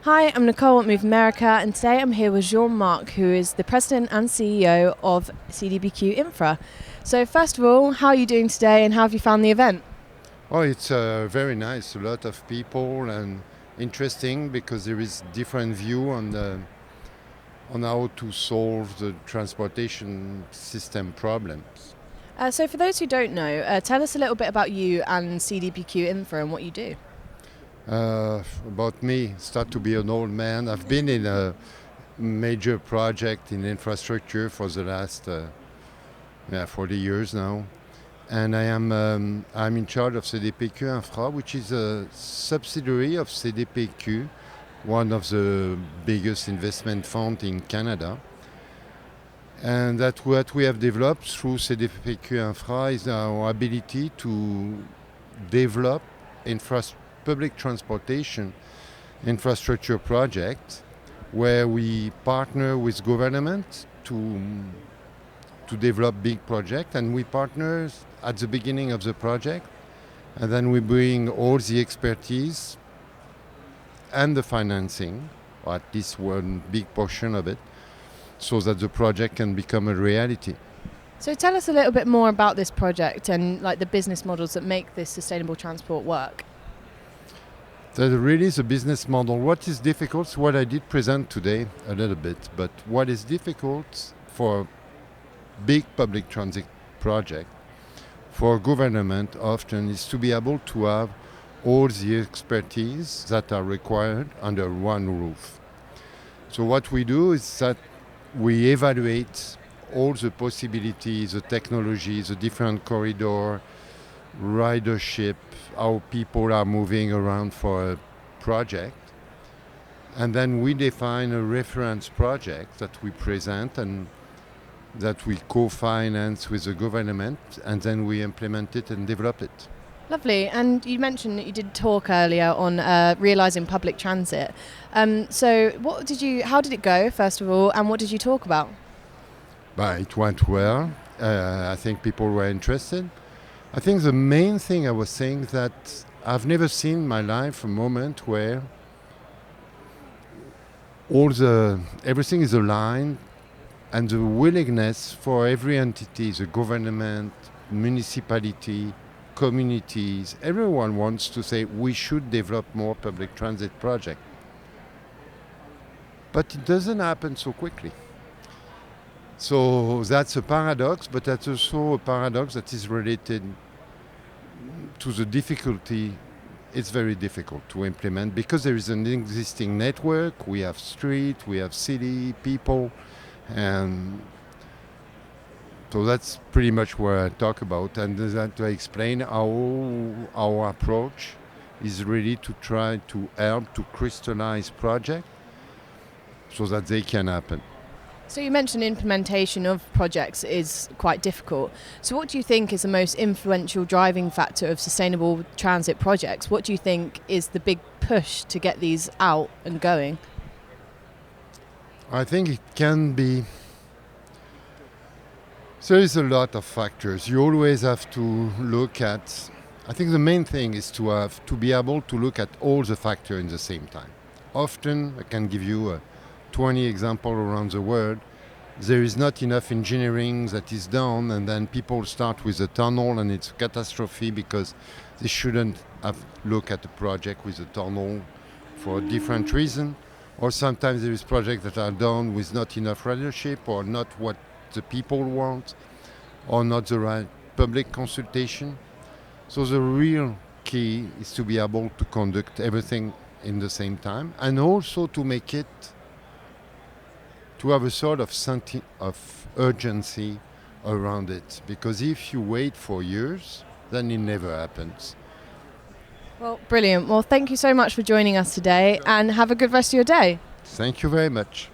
Hi, I'm Nicole at Move America, and today I'm here with Jean-Marc, who is the President and CEO of CDPQ Infra. So first of all, how are you doing today and how have you found the event? Oh, it's very nice. A lot of people and interesting because there is different view on how to solve the transportation system problems. So for those who don't know, tell us a little bit about you and CDPQ Infra and what you do. About me, start to be an old man. I've been in a major project in infrastructure for the last 40 years now. And I'm in charge of CDPQ Infra, which is a subsidiary of CDPQ, one of the biggest investment funds in Canada. And that what we have developed through CDPQ Infra is our ability to develop public transportation infrastructure projects where we partner with government to develop big projects, and we partner at the beginning of the project, and then we bring all the expertise and the financing, or at least one big portion of it, so that the project can become a reality. So tell us a little bit more about this project and like the business models that make this sustainable transport work. That really is a business model. What is difficult, what I did present today a little bit, but what is difficult for big public transit project, for government often, is to be able to have all the expertise that are required under one roof. So what we do is that we evaluate all the possibilities, the technologies, the different corridor, ridership, how people are moving around for a project. And then we define a reference project that we present and that we co-finance with the government, and then we implement it and develop it. Lovely. And you mentioned that you did talk earlier on realising public transit. So how did it go, first of all, and what did you talk about? It went well. I think people were interested. I think the main thing I was saying that I've never seen in my life a moment where everything is aligned and the willingness for every entity, the government, municipality, communities, everyone wants to say we should develop more public transit projects. But it doesn't happen so quickly. So that's a paradox, but that's also a paradox that is related to the difficulty. It's very difficult to implement because there is an existing network, we have street, we have city, people, and so that's pretty much what I talk about, and that to explain how our approach is really to try to help to crystallize projects so that they can happen. So you mentioned implementation of projects is quite difficult. So what do you think is the most influential driving factor of sustainable transit projects? What do you think is the big push to get these out and going? I think it can be. There is a lot of factors. You always have to look at. I think the main thing is to be able to look at all the factors in the same time. Often, I can give you 20 examples around the world. There is not enough engineering that is done, and then people start with a tunnel, and it's a catastrophe because they shouldn't have looked at the project with a tunnel for a different reason. Or sometimes there is projects that are done with not enough ridership or not what the people want or not the right public consultation. So the real key is to be able to conduct everything in the same time and also to make it, to have a sort of sense of urgency around it. Because if you wait for years, then it never happens. Well, brilliant. Well, thank you so much for joining us today and have a good rest of your day. Thank you very much.